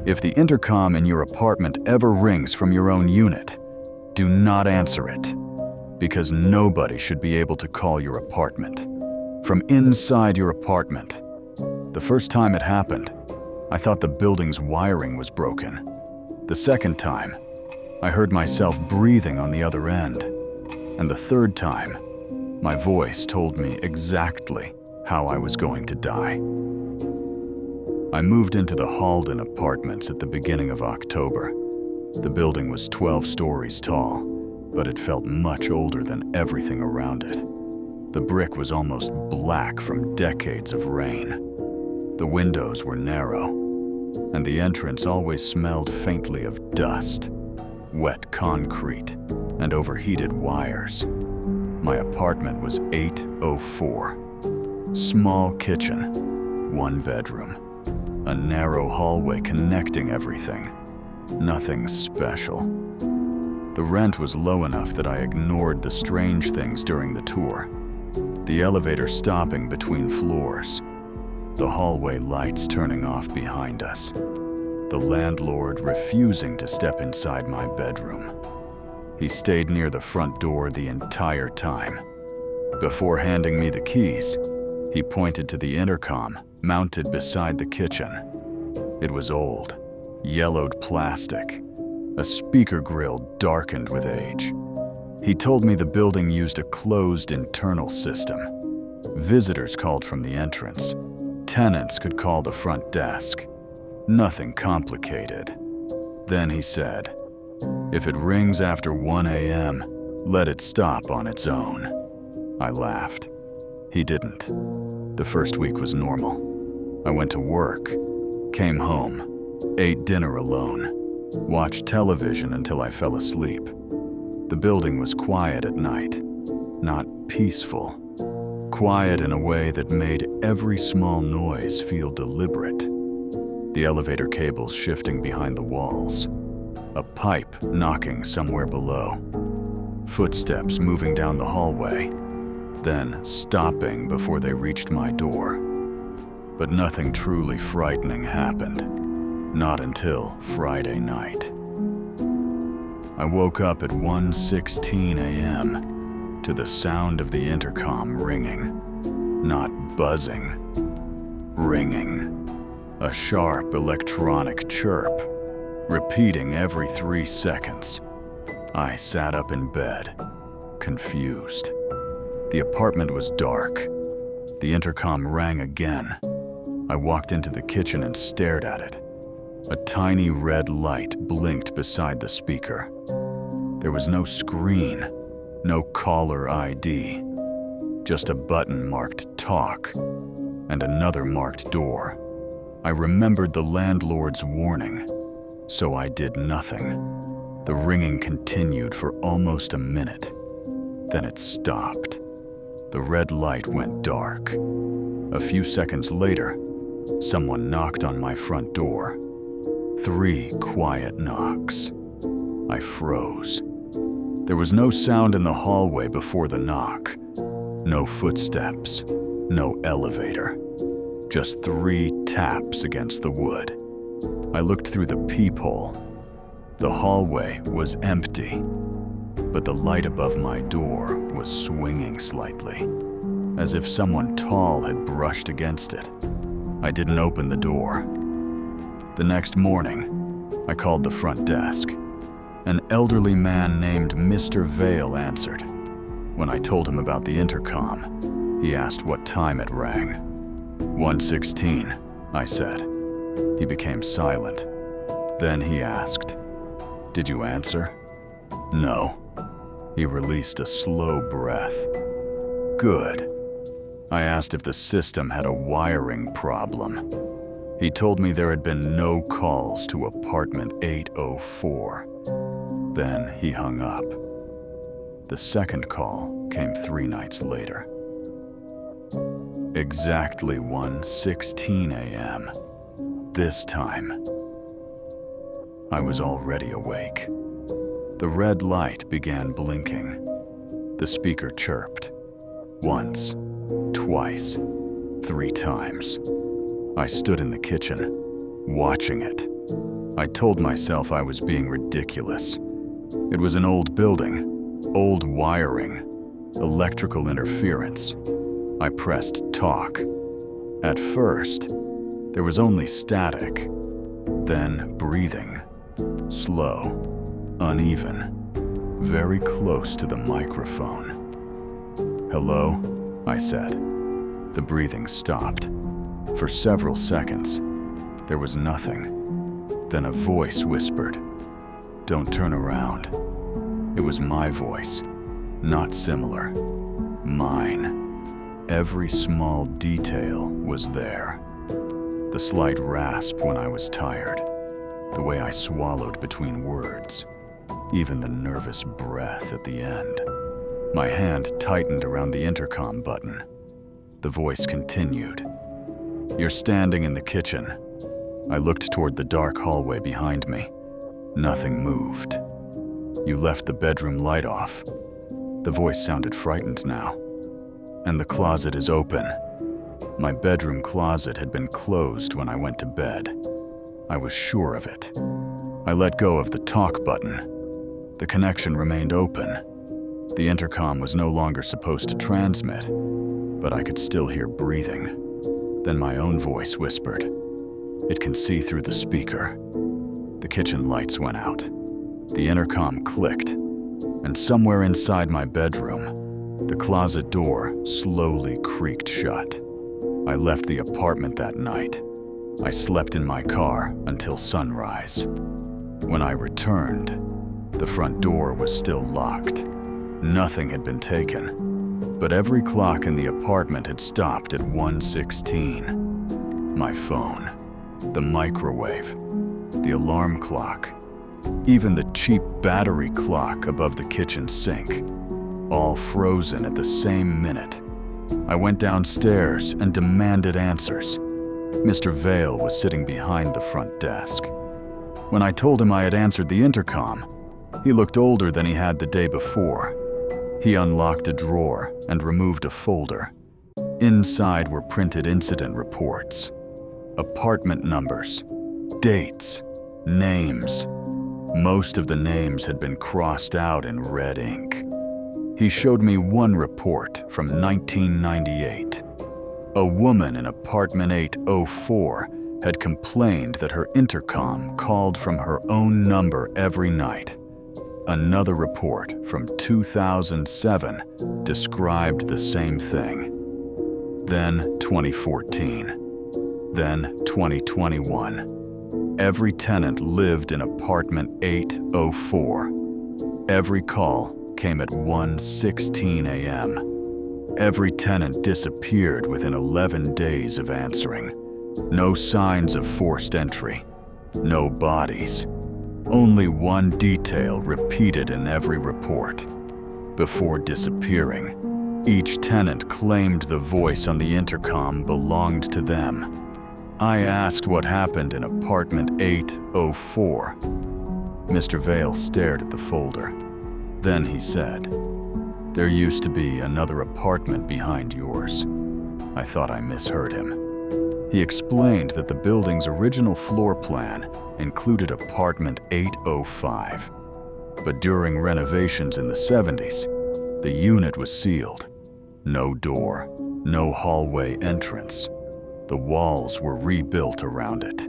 If the intercom in your apartment ever rings from your own unit, do not answer it, because nobody should be able to call your apartment from inside your apartment. The first time it happened, I thought the building's wiring was broken. The second time, I heard myself breathing on the other end. And the third time, my voice told me exactly how I was going to die. I moved into the Halden Apartments at the beginning of October. The building was 12 stories tall, but it felt much older than everything around it. The brick was almost black from decades of rain. The windows were narrow, and the entrance always smelled faintly of dust, wet concrete, and overheated wires. My apartment was 804. Small kitchen, 1 bedroom, a narrow hallway connecting everything. Nothing special. The rent was low enough that I ignored the strange things during the tour. The elevator stopping between floors. The hallway lights turning off behind us. The landlord refusing to step inside my bedroom. He stayed near the front door the entire time. Before handing me the keys, he pointed to the intercom mounted beside the kitchen. It was old, yellowed plastic, a speaker grill darkened with age. He told me the building used a closed internal system. Visitors called from the entrance. Tenants could call the front desk. Nothing complicated. Then he said, "If it rings after 1 a.m., let it stop on its own." I laughed. He didn't. The first week was normal. I went to work, came home, ate dinner alone, watched television until I fell asleep. The building was quiet at night, not peaceful. Quiet in a way that made every small noise feel deliberate. The elevator cables shifting behind the walls. A pipe knocking somewhere below. Footsteps moving down the hallway, then stopping before they reached my door. But nothing truly frightening happened. Not until Friday night. I woke up at 1:16 a.m. to the sound of the intercom ringing. Not buzzing, ringing. A sharp electronic chirp, repeating every 3 seconds. I sat up in bed, confused. The apartment was dark. The intercom rang again. I walked into the kitchen and stared at it. A tiny red light blinked beside the speaker. There was no screen, no caller ID, just a button marked talk and another marked door. I remembered the landlord's warning, so I did nothing. The ringing continued for almost a minute. Then it stopped. The red light went dark. A few seconds later, someone knocked on my front door. 3 quiet knocks. I froze. There was no sound in the hallway before the knock. No footsteps, no elevator. Just 3 taps against the wood. I looked through the peephole. The hallway was empty, but the light above my door was swinging slightly, as if someone tall had brushed against it. I didn't open the door. The next morning, I called the front desk. An elderly man named Mr. Vale answered. When I told him about the intercom, he asked what time it rang. 1:16, I said. He became silent. Then he asked, "Did you answer?" "No." He released a slow breath. "Good." I asked if the system had a wiring problem. He told me there had been no calls to apartment 804. Then he hung up. The second call came 3 nights later. Exactly 1:16 a.m. This time, I was already awake. The red light began blinking. The speaker chirped. Once, twice, 3 times. I stood in the kitchen, watching it. I told myself I was being ridiculous. It was an old building, old wiring, electrical interference. I pressed talk. At first, there was only static, then breathing, slow, uneven, very close to the microphone. "Hello?" I said. The breathing stopped. For several seconds, there was nothing. Then a voice whispered, "Don't turn around." It was my voice, not similar. Mine. Every small detail was there. The slight rasp when I was tired, the way I swallowed between words, even the nervous breath at the end. My hand tightened around the intercom button. The voice continued, "You're standing in the kitchen." I looked toward the dark hallway behind me. Nothing moved. "You left the bedroom light off." The voice sounded frightened now. "And the closet is open." My bedroom closet had been closed when I went to bed. I was sure of it. I let go of the talk button. The connection remained open. The intercom was no longer supposed to transmit, but I could still hear breathing. Then my own voice whispered, "It can see through the speaker." The kitchen lights went out. The intercom clicked, and somewhere inside my bedroom, the closet door slowly creaked shut. I left the apartment that night. I slept in my car until sunrise. When I returned, the front door was still locked. Nothing had been taken, but every clock in the apartment had stopped at 1:16. My phone, the microwave, the alarm clock, even the cheap battery clock above the kitchen sink, all frozen at the same minute. I went downstairs and demanded answers. Mr. Vale was sitting behind the front desk. When I told him I had answered the intercom, he looked older than he had the day before. He unlocked a drawer and removed a folder. Inside were printed incident reports, apartment numbers, dates, names. Most of the names had been crossed out in red ink. He showed me one report from 1998. A woman in apartment 804 had complained that her intercom called from her own number every night. Another report from 2007 described the same thing. Then 2014. Then 2021. Every tenant lived in apartment 804. Every call came at 1:16 a.m. Every tenant disappeared within 11 days of answering. No signs of forced entry. No bodies. Only one detail repeated in every report. Before disappearing, each tenant claimed the voice on the intercom belonged to them. I asked what happened in apartment 804. Mr. Vale stared at the folder. Then he said, "There used to be another apartment behind yours." I thought I misheard him. He explained that the building's original floor plan included apartment 805. But during renovations in the 70s, the unit was sealed. No door, no hallway entrance. The walls were rebuilt around it.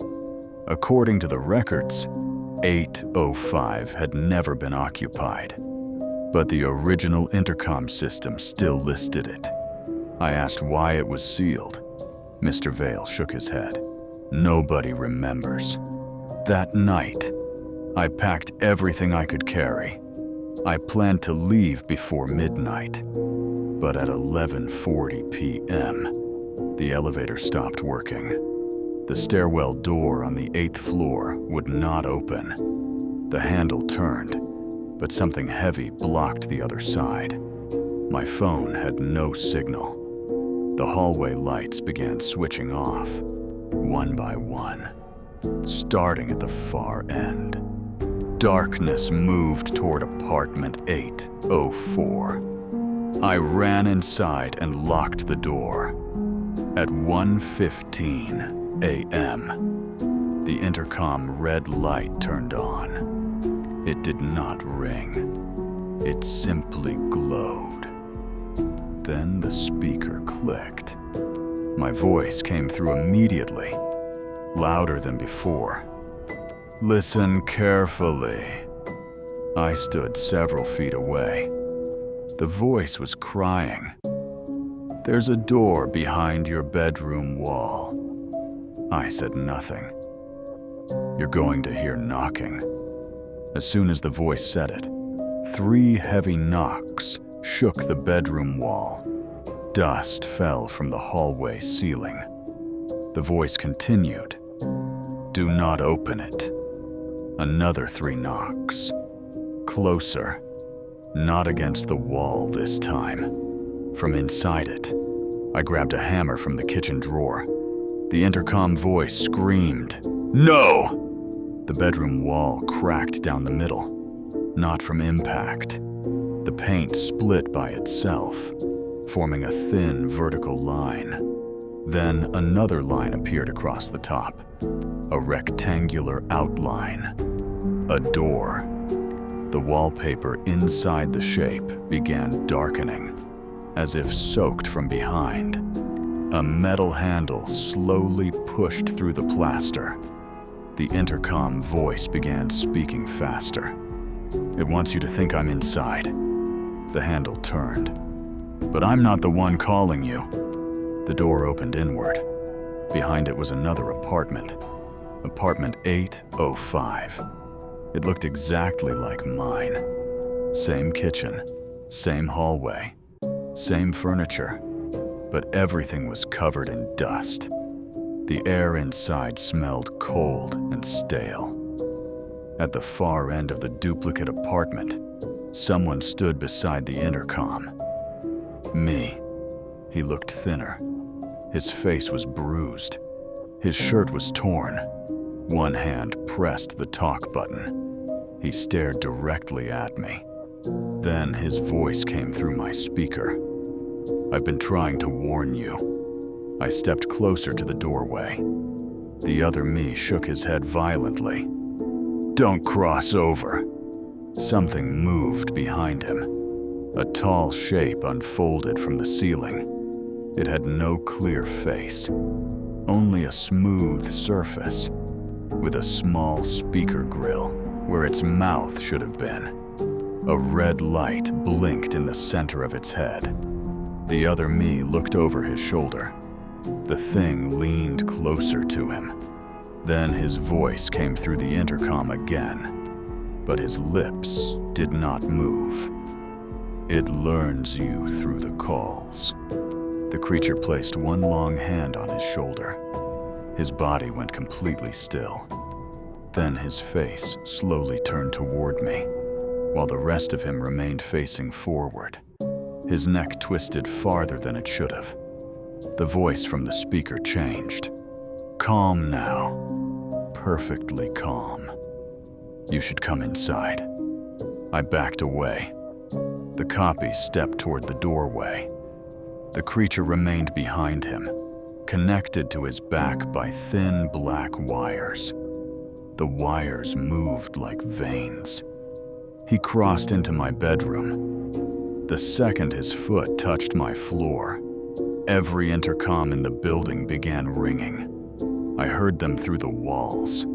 According to the records, 805 had never been occupied. But the original intercom system still listed it. I asked why it was sealed. Mr. Vale shook his head. Nobody remembers. That night, I packed everything I could carry. I planned to leave before midnight. But at 11:40 p.m., the elevator stopped working. The stairwell door on the 8th floor would not open. The handle turned, but something heavy blocked the other side. My phone had no signal. The hallway lights began switching off, one by one, starting at the far end. Darkness moved toward apartment 804. I ran inside and locked the door. At 1:15 a.m., The intercom red light turned on. It did not ring. It simply glowed. Then the speaker clicked. My voice came through immediately, louder than before. "Listen carefully." I stood several feet away. The voice was crying. "There's a door behind your bedroom wall." I said nothing. "You're going to hear knocking." As soon as the voice said it, 3 heavy knocks shook the bedroom wall. Dust fell from the hallway ceiling. The voice continued, "Do not open it." Another 3 knocks. Closer, not against the wall this time. From inside it, I grabbed a hammer from the kitchen drawer. The intercom voice screamed, "No!" The bedroom wall cracked down the middle, not from impact. The paint split by itself, forming a thin vertical line. Then another line appeared across the top, a rectangular outline, a door. The wallpaper inside the shape began darkening, as if soaked from behind. A metal handle slowly pushed through the plaster. The intercom voice began speaking faster. "It wants you to think I'm inside." The handle turned. "But I'm not the one calling you." The door opened inward. Behind it was another apartment. Apartment 805. It looked exactly like mine. Same kitchen, same hallway, same furniture, but everything was covered in dust. The air inside smelled cold and stale. At the far end of the duplicate apartment, someone stood beside the intercom. Me. He looked thinner. His face was bruised. His shirt was torn. One hand pressed the talk button. He stared directly at me. Then his voice came through my speaker. "I've been trying to warn you." I stepped closer to the doorway. The other me shook his head violently. "Don't cross over." Something moved behind him. A tall shape unfolded from the ceiling. It had no clear face, only a smooth surface, with a small speaker grill where its mouth should have been. A red light blinked in the center of its head. The other me looked over his shoulder. The thing leaned closer to him. Then his voice came through the intercom again, but his lips did not move. "It learns you through the calls." The creature placed one long hand on his shoulder. His body went completely still. Then his face slowly turned toward me, while the rest of him remained facing forward. His neck twisted farther than it should have. The voice from the speaker changed. "Calm now. Perfectly calm. You should come inside." I backed away. The copy stepped toward the doorway. The creature remained behind him, connected to his back by thin black wires. The wires moved like veins. He crossed into my bedroom. The second his foot touched my floor, every intercom in the building began ringing. I heard them through the walls.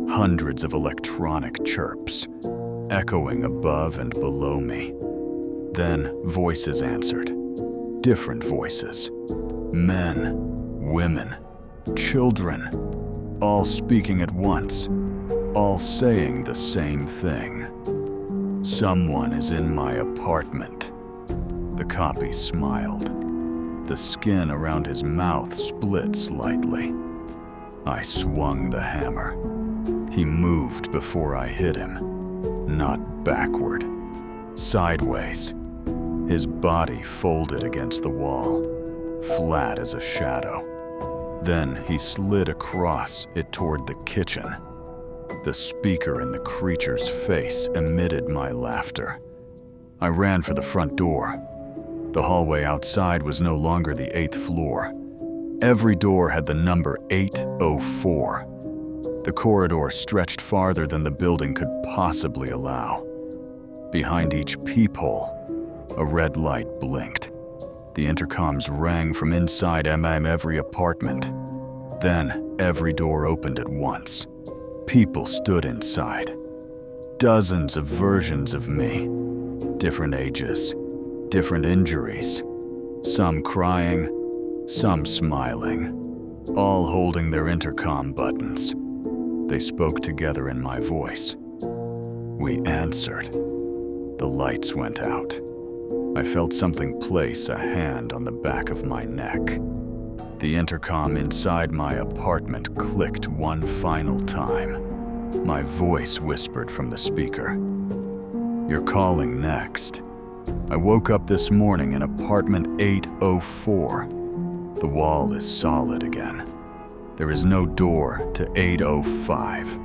Hundreds of electronic chirps, echoing above and below me. Then voices answered. Different voices. Men, women, children, all speaking at once, all saying the same thing. "Someone is in my apartment." The copy smiled. The skin around his mouth split slightly. I swung the hammer. He moved before I hit him, not backward, sideways. His body folded against the wall, flat as a shadow. Then he slid across it toward the kitchen. The speaker in the creature's face emitted my laughter. I ran for the front door. The hallway outside was no longer the 8th floor. Every door had the number 804. The corridor stretched farther than the building could possibly allow. Behind each peephole, a red light blinked. The intercoms rang from inside every apartment. Then, every door opened at once. People stood inside. Dozens of versions of me. Different ages, different injuries. Some crying, some smiling, all holding their intercom buttons. They spoke together in my voice. We answered. The lights went out. I felt something place a hand on the back of my neck. The intercom inside my apartment clicked one final time. My voice whispered from the speaker. You're calling next. I woke up this morning in apartment 804. The wall is solid again. There is no door to 805.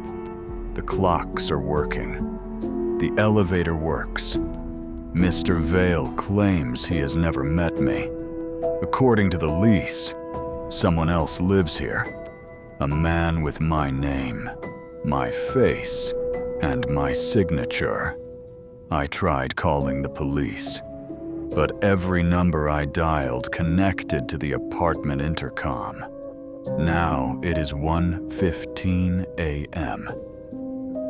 The clocks are working. The elevator works. Mr. Vale claims he has never met me. According to the lease, someone else lives here. A man with my name, my face, and my signature. I tried calling the police, but every number I dialed connected to the apartment intercom. Now it is 1:15 a.m.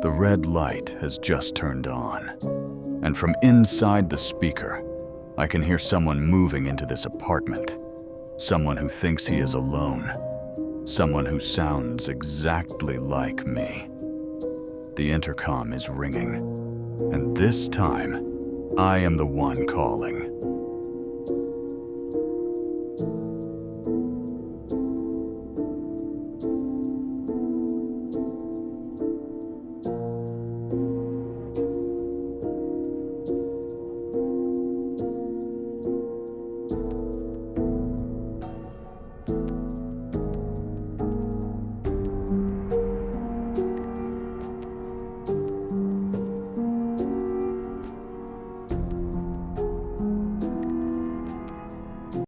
The red light has just turned on, and from inside the speaker, I can hear someone moving into this apartment. Someone who thinks he is alone. Someone who sounds exactly like me. The intercom is ringing, and this time, I am the one calling.